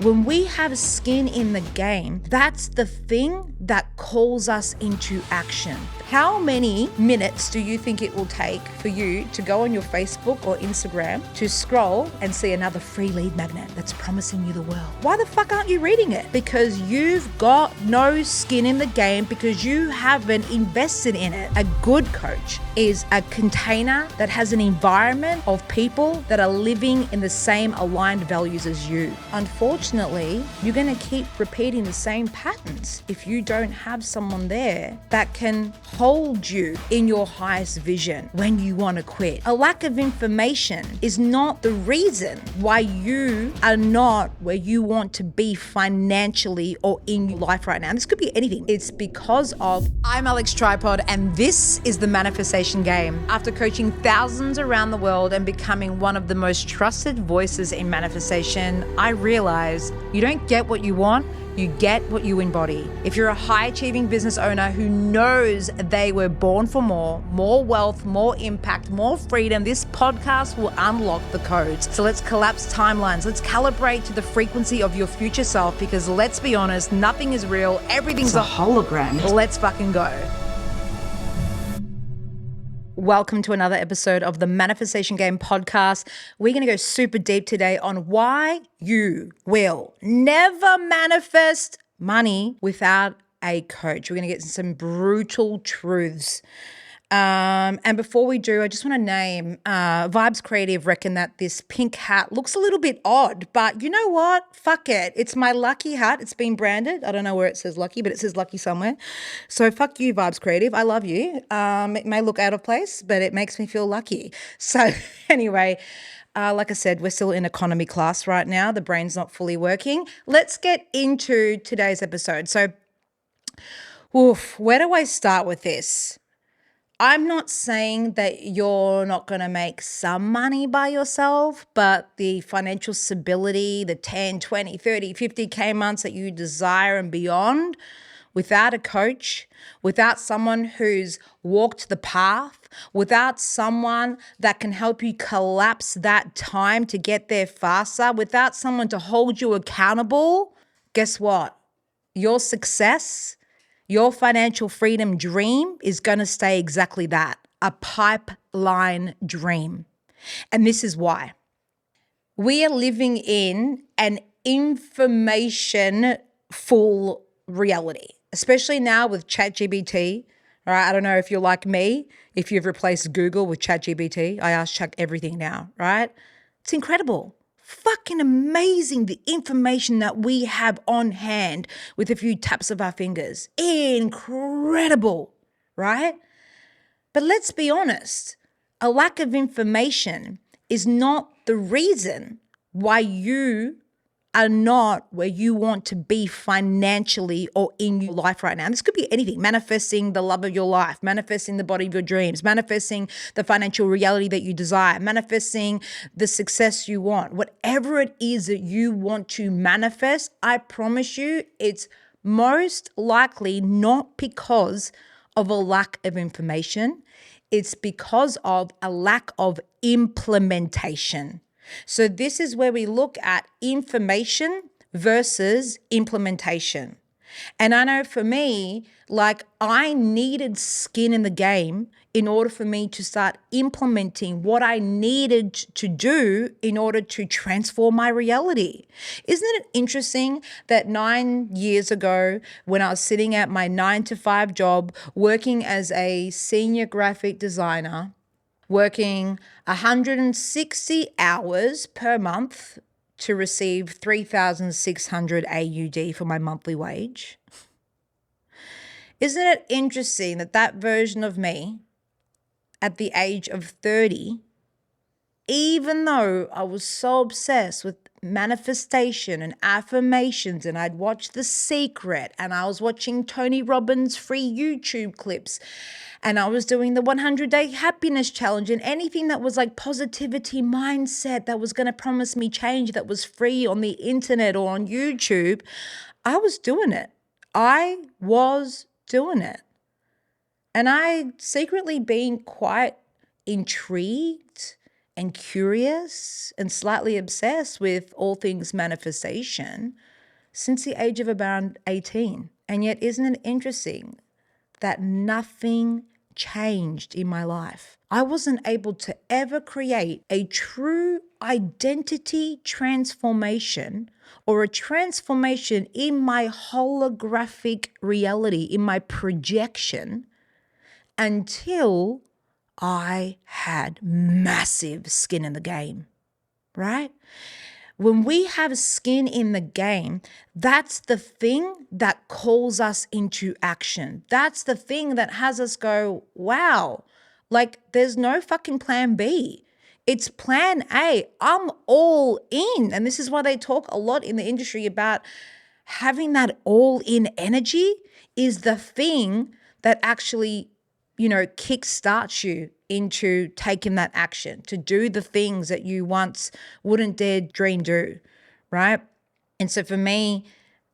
When we have skin in the game, that's the thing that calls us into action. How many minutes do you think it will take for you to go on your Facebook or Instagram to scroll and see another free lead magnet that's promising you the world? Why the fuck aren't you reading it? Because you've got no skin in the game, because you haven't invested in it. A good coach is a container that has an environment of people that are living in the same aligned values as you. Unfortunately, you're going to keep repeating the same patterns if you don't have someone there that can hold you in your highest vision when you want to quit. A lack of information is not the reason why you are not where you want to be financially or in your life right now. And this could be anything. It's because of... I'm Alex Tripod, and this is the Manifestation Game. After coaching thousands around the world and becoming one of the most trusted voices in manifestation, I realized you don't get what you want, you get what you embody. If you're a high-achieving business owner who knows they were born for more wealth, more impact, more freedom, this podcast will unlock the codes. So let's collapse timelines. Let's calibrate to the frequency of your future self, because let's be honest, nothing is real. Everything's a hologram. Let's fucking go. Welcome to another episode of the Manifestation Game podcast. We're going to go super deep today on why you will never manifest money without a coach. We're going to get some brutal truths. And before we do, I just want to name, Vibes Creative reckon that this pink hat looks a little bit odd, but you know what? Fuck it. It's my lucky hat. It's been branded. I don't know where it says lucky, but it says lucky somewhere. So fuck you, Vibes Creative. I love you. It may look out of place, but it makes me feel lucky. So anyway, like I said, we're still in economy class right now. The brain's not fully working. Let's get into today's episode. So, where do I start with this? I'm not saying that you're not going to make some money by yourself, but the financial stability, the 10, 20, 30, 50K months that you desire and beyond, without a coach, without someone who's walked the path, without someone that can help you collapse that time to get there faster, without someone to hold you accountable, guess what? Your success, your financial freedom dream is going to stay exactly that, a pipeline dream. And this is why. We are living in an information full reality, especially now with ChatGPT. All right, I don't know if you're like me, if you've replaced Google with ChatGPT. I ask Chat everything now, right? It's incredible. Fucking amazing, the information that we have on hand with a few taps of our fingers. Incredible, right? But let's be honest, a lack of information is not the reason why you are not where you want to be financially or in your life right now. And this could be anything: manifesting the love of your life, manifesting the body of your dreams, manifesting the financial reality that you desire, manifesting the success you want. Whatever it is that you want to manifest, I promise you it's most likely not because of a lack of information. It's because of a lack of implementation. So this is where we look at information versus implementation. And I know for me, like, I needed skin in the game in order for me to start implementing what I needed to do in order to transform my reality. Isn't it interesting that 9 years ago, when I was sitting at my 9-to-5 job, working as a senior graphic designer, working 160 hours per month to receive 3,600 AUD for my monthly wage. Isn't it interesting that that version of me at the age of 30, even though I was so obsessed with manifestation and affirmations, and I'd watched The Secret, and I was watching Tony Robbins' free YouTube clips, and I was doing the 100-day happiness challenge, and anything that was like positivity mindset that was going to promise me change that was free on the internet or on YouTube, I was doing it. I was doing it. And I secretly been quite intrigued and curious and slightly obsessed with all things manifestation since the age of around 18. And yet, isn't it interesting that nothing changed in my life? I wasn't able to ever create a true identity transformation or a transformation in my holographic reality, in my projection, until I had massive skin in the game, right? When we have skin in the game, that's the thing that calls us into action. That's the thing that has us go, wow, like there's no fucking plan B. It's plan A. I'm all in. And this is why they talk a lot in the industry about having that all in energy is the thing that actually, kickstarts you into taking that action, to do the things that you once wouldn't dare dream do, right? And so for me,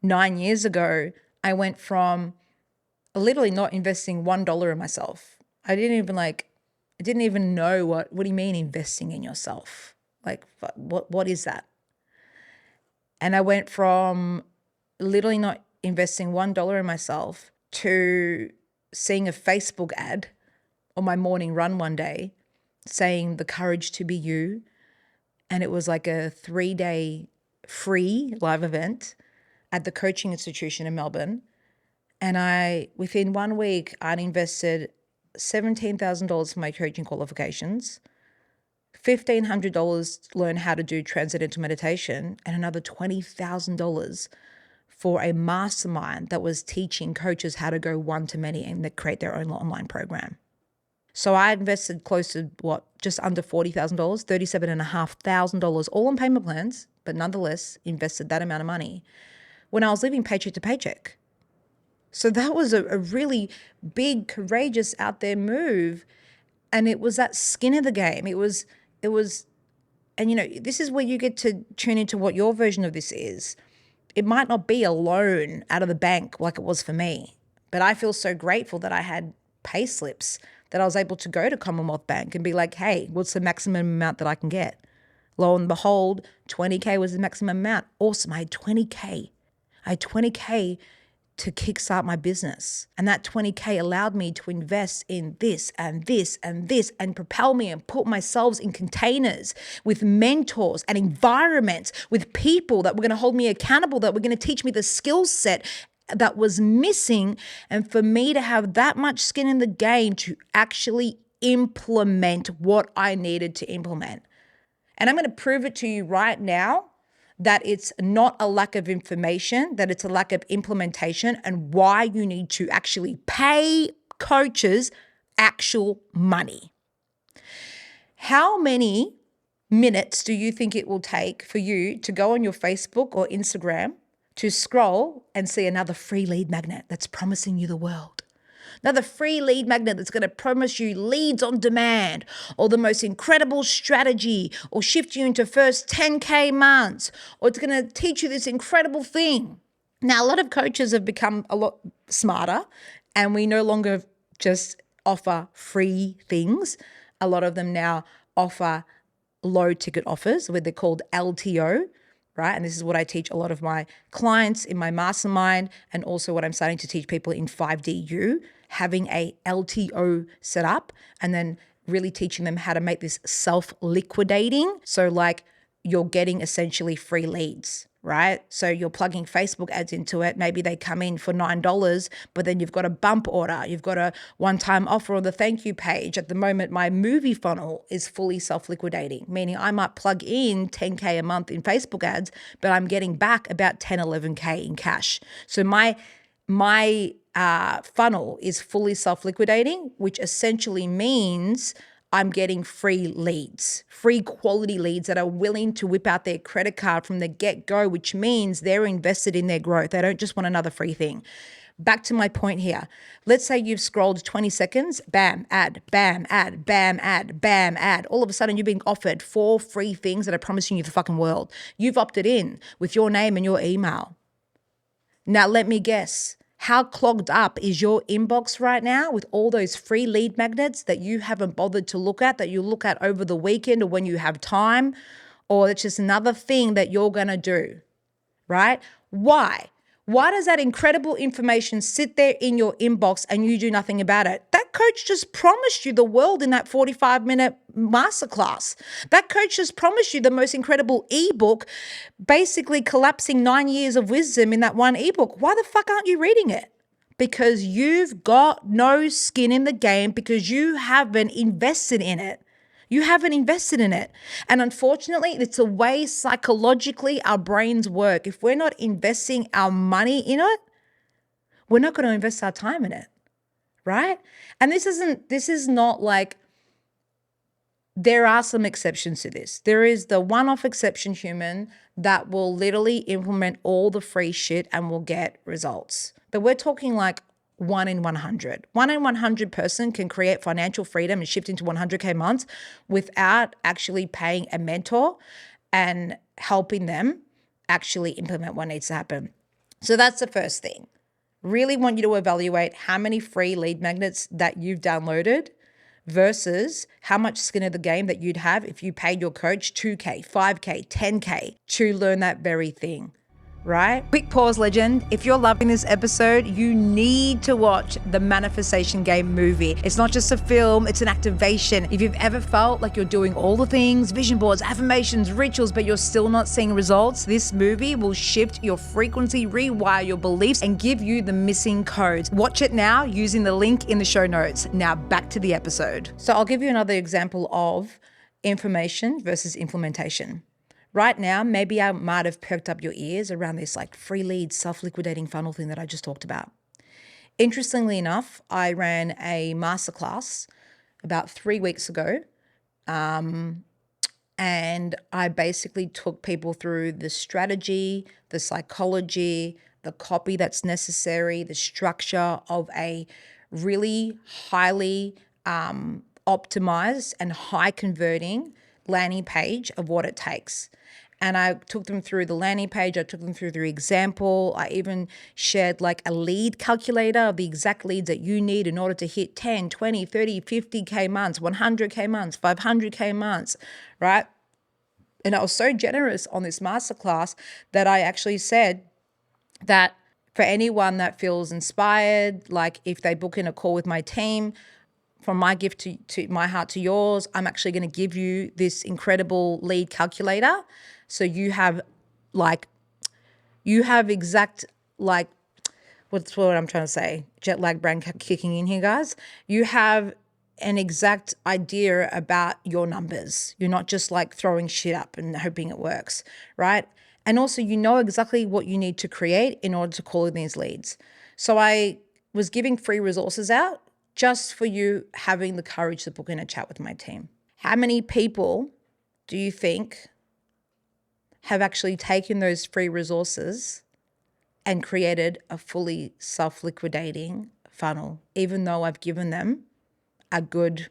9 years ago, I went from literally not investing $1 in myself. I didn't even know what do you mean investing in yourself? Like, what is that? And I went from literally not investing $1 in myself to seeing a Facebook ad on my morning run one day saying the courage to be you. And it was like a 3-day free live event at the coaching institution in Melbourne. And within 1 week, I'd invested $17,000 for my coaching qualifications, $1,500 to learn how to do transcendental meditation, and another $20,000 for a mastermind that was teaching coaches how to go one-to-many and create their own online program. So I invested close to just under $40,000, $37,500, all on payment plans, but nonetheless invested that amount of money when I was living paycheck to paycheck. So that was a really big, courageous out there move. And it was that skin of the game. It was, and this is where you get to tune into what your version of this is. It might not be a loan out of the bank like it was for me, but I feel so grateful that I had pay slips, that I was able to go to Commonwealth Bank and be like, hey, what's the maximum amount that I can get? Lo and behold, 20K was the maximum amount. Awesome. I had 20K. To kickstart my business. And that 20K allowed me to invest in this and this and this and propel me and put myself in containers with mentors and environments with people that were going to hold me accountable, that were going to teach me the skill set that was missing. And for me to have that much skin in the game to actually implement what I needed to implement. And I'm going to prove it to you right now that it's not a lack of information, that it's a lack of implementation, and why you need to actually pay coaches actual money. How many minutes do you think it will take for you to go on your Facebook or Instagram to scroll and see another free lead magnet that's promising you the world? Another free lead magnet that's going to promise you leads on demand, or the most incredible strategy, or shift you into first 10K months, or it's going to teach you this incredible thing. Now, a lot of coaches have become a lot smarter, and we no longer just offer free things. A lot of them now offer low ticket offers, where they're called LTO, right? And this is what I teach a lot of my clients in my mastermind, and also what I'm starting to teach people in 5DU, having a LTO set up, and then really teaching them how to make this self-liquidating. So like you're getting essentially free leads, right? So you're plugging Facebook ads into it. Maybe they come in for $9, but then you've got a bump order. You've got a one-time offer on the thank you page. At the moment, my movie funnel is fully self-liquidating, meaning I might plug in 10K a month in Facebook ads, but I'm getting back about 10, 11K in cash. So my funnel is fully self-liquidating, which essentially means I'm getting free leads, free quality leads that are willing to whip out their credit card from the get-go, which means they're invested in their growth. They don't just want another free thing. Back to my point here. Let's say you've scrolled 20 seconds, bam, ad, bam, ad, bam, ad, bam, ad. All of a sudden you're being offered 4 free things that are promising you the fucking world. You've opted in with your name and your email. Now let me guess. How clogged up is your inbox right now with all those free lead magnets that you haven't bothered to look at, that you look at over the weekend or when you have time, or it's just another thing that you're going to do, right? Why? Why does that incredible information sit there in your inbox and you do nothing about it? That coach just promised you the world in that 45-minute masterclass. That coach just promised you the most incredible ebook, basically collapsing 9 years of wisdom in that one ebook. Why the fuck aren't you reading it? Because you've got no skin in the game, because you haven't invested in it. You haven't invested in it. And unfortunately, it's the way psychologically our brains work. If we're not investing our money in it, we're not going to invest our time in it, right? And this is not like, there are some exceptions to this. There is the one-off exception human that will literally implement all the free shit and will get results. But we're talking like 1 in 100. 1 in 100 person can create financial freedom and shift into 100K months without actually paying a mentor and helping them actually implement what needs to happen. So that's the first thing. Really want you to evaluate how many free lead magnets that you've downloaded versus how much skin in the game that you'd have if you paid your coach 2K, 5K, 10K to learn that very thing. Right? Quick pause, legend. If you're loving this episode, you need to watch the Manifestation Game movie. It's not just a film, it's an activation. If you've ever felt like you're doing all the things, vision boards, affirmations, rituals, but you're still not seeing results, this movie will shift your frequency, rewire your beliefs, and give you the missing codes. Watch it now using the link in the show notes. Now back to the episode. So I'll give you another example of information versus implementation. Right now, maybe I might have perked up your ears around this like free lead self-liquidating funnel thing that I just talked about. Interestingly enough, I ran a masterclass about 3 weeks ago. And I basically took people through the strategy, the psychology, the copy that's necessary, the structure of a really highly optimized and high converting landing page of what it takes. And I took them through the landing page. I took them through the example. I even shared like a lead calculator of the exact leads that you need in order to hit 10, 20, 30, 50K months, 100K months, 500K months, right? And I was so generous on this masterclass that I actually said that for anyone that feels inspired, like if they book in a call with my team, from my gift to my heart to yours, I'm actually going to give you this incredible lead calculator. So you have exact, like, what's what I'm trying to say? Jet lag brain kicking in here, guys. You have an exact idea about your numbers. You're not just like throwing shit up and hoping it works, right? And also you know exactly what you need to create in order to call in these leads. So I was giving free resources out just for you having the courage to book in a chat with my team. How many people do you think have actually taken those free resources and created a fully self-liquidating funnel, even though I've given them a good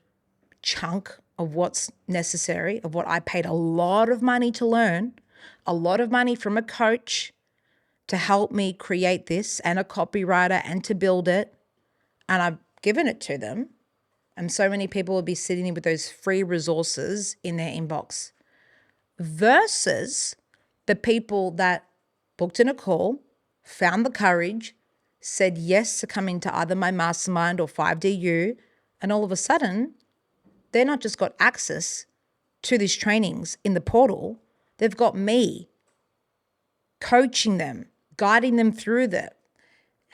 chunk of what's necessary, of what I paid a lot of money to learn, a lot of money from a coach to help me create this, and a copywriter, and to build it, and I've given it to them, and so many people will be sitting with those free resources in their inbox, versus the people that booked in a call, found the courage, said yes to coming to either my mastermind or 5DU, and all of a sudden, they're not just got access to these trainings in the portal, they've got me coaching them, guiding them through that,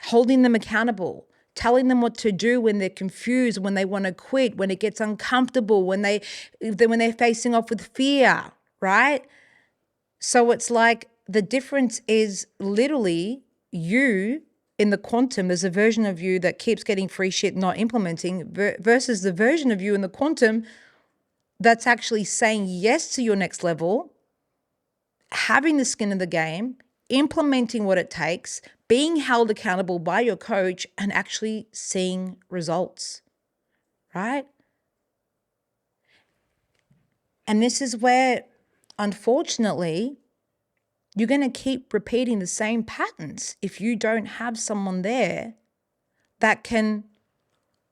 holding them accountable, telling them what to do when they're confused, when they want to quit, when it gets uncomfortable, when they're facing off with fear, right? So it's like the difference is literally you in the quantum. There's a version of you that keeps getting free shit, not implementing, versus the version of you in the quantum that's actually saying yes to your next level, having the skin in the game, implementing what it takes, being held accountable by your coach, and actually seeing results, right? And this is where, unfortunately, You're going to keep repeating the same patterns if you don't have someone there that can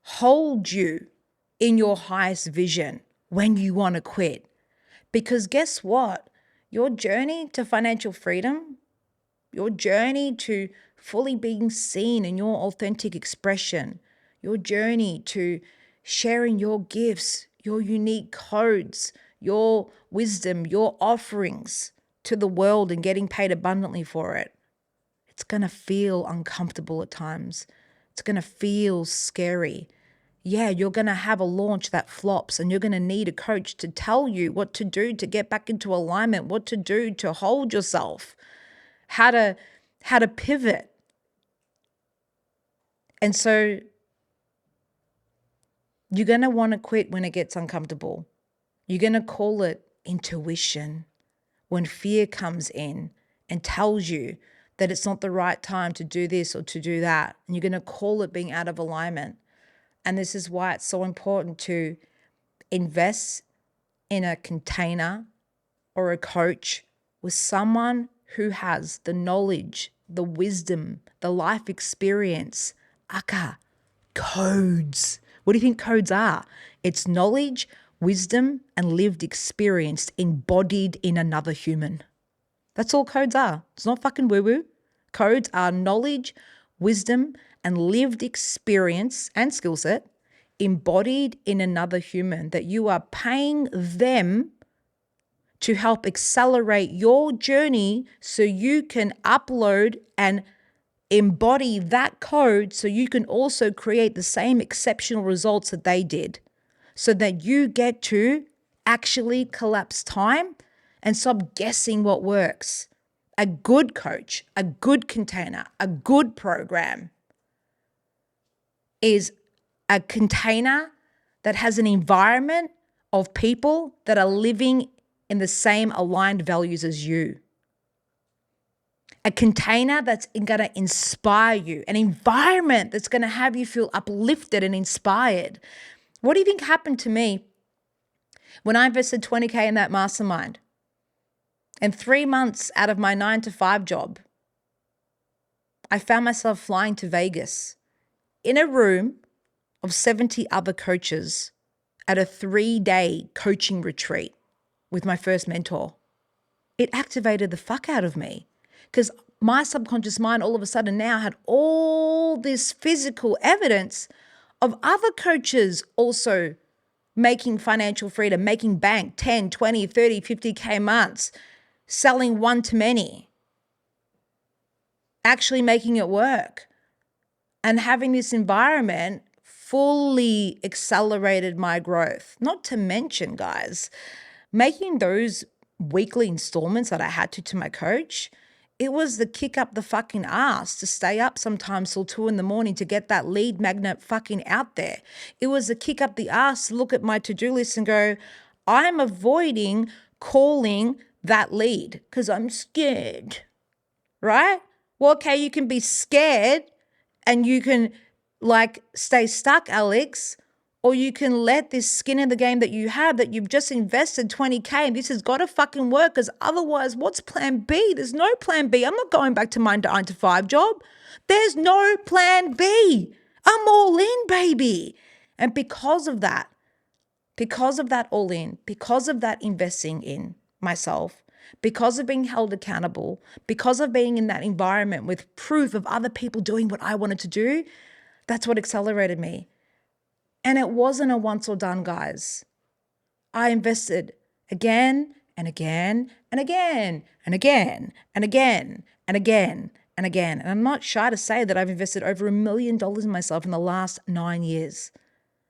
hold you in your highest vision when you want to quit. Because guess what? Your journey to financial freedom, your journey to fully being seen in your authentic expression, your journey to sharing your gifts, your unique codes, your wisdom, your offerings to the world and getting paid abundantly for it. It's going to feel uncomfortable at times. It's going to feel scary. Yeah, you're going to have a launch that flops and you're going to need a coach to tell you what to do to get back into alignment, what to do to hold yourself, how to pivot. And so you're going to want to quit when it gets uncomfortable. You're going to call it intuition when fear comes in and tells you that it's not the right time to do this or to do that. And you're going to call it being out of alignment. And this is why it's so important to invest in a container or a coach with someone who has the knowledge, the wisdom, the life experience, aka codes. What do you think codes are? It's knowledge, wisdom, and lived experience embodied in another human. That's all codes are. It's not fucking woo-woo. Codes are knowledge, wisdom, and lived experience and skill set embodied in another human that you are paying them to help accelerate your journey so you can upload and embody that code so you can also create the same exceptional results that they did, so that you get to actually collapse time and stop guessing what works. A good coach, a good container, a good program is a container that has an environment of people that are living in the same aligned values as you. A container that's going to inspire you, an environment that's going to have you feel uplifted and inspired. What do you think happened to me when I invested 20K in that mastermind? And 3 months out of my 9-to-5 job, I found myself flying to Vegas in a room of 70 other coaches at a 3-day coaching retreat with my first mentor. It activated the fuck out of me because my subconscious mind all of a sudden now had all this physical evidence of other coaches also making financial freedom, making bank 10, 20, 30, 50K months, selling one-to-many, actually making it work. And having this environment fully accelerated my growth. Not to mention, guys, making those weekly installments that I had to my coach, it was the kick up the fucking ass to stay up sometimes till 2 a.m. to get that lead magnet fucking out there. It was the kick up the ass to look at my to-do list and go, I'm avoiding calling that lead because I'm scared, right? Well, okay, you can be scared and you can stay stuck, Alex, or you can let this skin in the game that you have, that you've just invested 20K and this has got to fucking work because otherwise what's plan B? There's no plan B. I'm not going back to my 9-to-5 job. There's no plan B. I'm all in, baby. And because of that all in, because of that investing in myself, because of being held accountable, because of being in that environment with proof of other people doing what I wanted to do, that's what accelerated me. And it wasn't a once or done, guys. I invested again and again and again and again and again and again and again. And I'm not shy to say that I've invested over $1 million in myself in the last 9 years.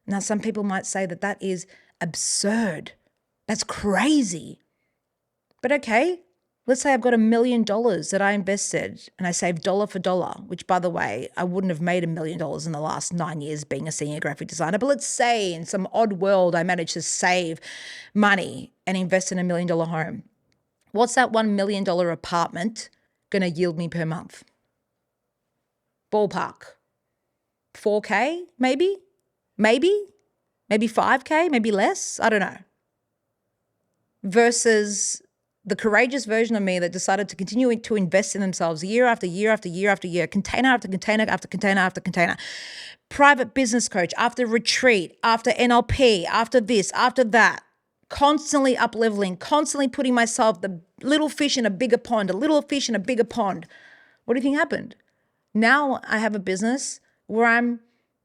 Now, some people might say that that is absurd. That's crazy. But okay, let's say I've got $1 million that I invested and I saved dollar for dollar, which, by the way, I wouldn't have made $1 million in the last 9 years being a senior graphic designer. But let's say in some odd world, I managed to save money and invest in $1 million home. What's that $1 million apartment going to yield me per month? Ballpark. 4K, maybe 5K, maybe less. I don't know. Versus the courageous version of me that decided to continue to invest in themselves year after year after year after year, container after container after container after container, private business coach, after retreat, after NLP, after this, after that, constantly up-leveling, constantly putting myself, the little fish in a bigger pond, a little fish in a bigger pond. What do you think happened? Now I have a business where I'm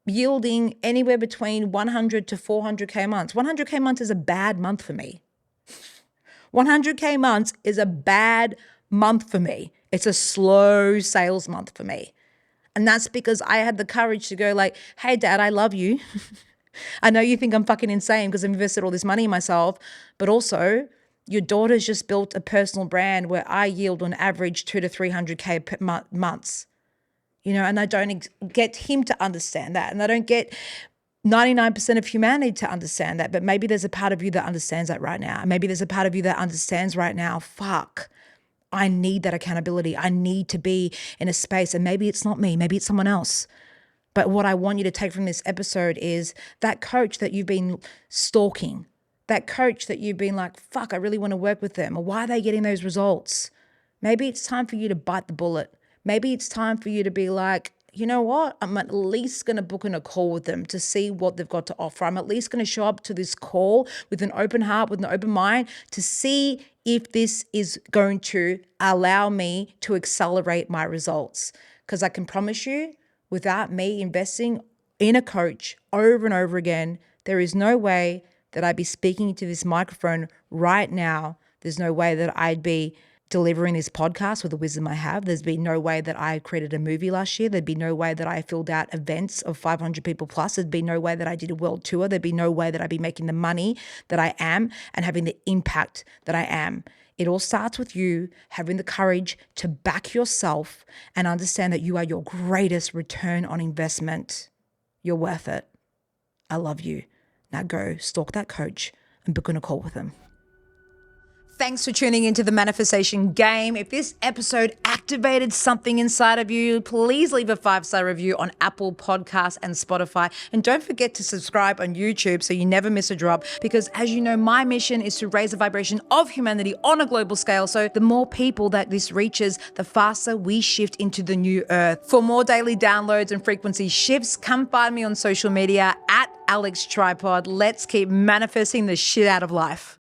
yielding anywhere between 100 to 400K months. 100K months is a bad month for me. 100K months is a bad month for me. It's a slow sales month for me. And that's because I had the courage to go like, hey, Dad, I love you. I know you think I'm fucking insane because I've invested all this money in myself, but also your daughter's just built a personal brand where I yield on average 200 to 300K per months. And I don't get him to understand that. And I don't get 99% of humanity to understand that. But maybe there's a part of you that understands that right now. Maybe there's a part of you that understands right now, fuck, I need that accountability. I need to be in a space, and maybe it's not me, maybe it's someone else. But what I want you to take from this episode is that coach that you've been stalking, that coach that you've been like, fuck, I really want to work with them, or why are they getting those results? Maybe it's time for you to bite the bullet. Maybe it's time for you to be like, you know what? I'm at least going to book in a call with them to see what they've got to offer. I'm at least going to show up to this call with an open heart, with an open mind to see if this is going to allow me to accelerate my results. Because I can promise you, without me investing in a coach over and over again, there is no way that I'd be speaking into this microphone right now. There's no way that I'd be delivering this podcast with the wisdom I have. There's been no way that I created a movie last year. There'd be no way that I filled out events of 500 people plus. There'd be no way that I did a world tour. There'd be no way that I'd be making the money that I am and having the impact that I am. It all starts with you having the courage to back yourself and understand that you are your greatest return on investment. You're worth it. I love you. Now go stalk that coach and book in a call with him. Thanks for tuning into the Manifestation Game. If this episode activated something inside of you, please leave a 5-star review on Apple Podcasts and Spotify. And don't forget to subscribe on YouTube so you never miss a drop. Because as you know, my mission is to raise the vibration of humanity on a global scale. So the more people that this reaches, the faster we shift into the new earth. For more daily downloads and frequency shifts, come find me on social media at Alex Tripod. Let's keep manifesting the shit out of life.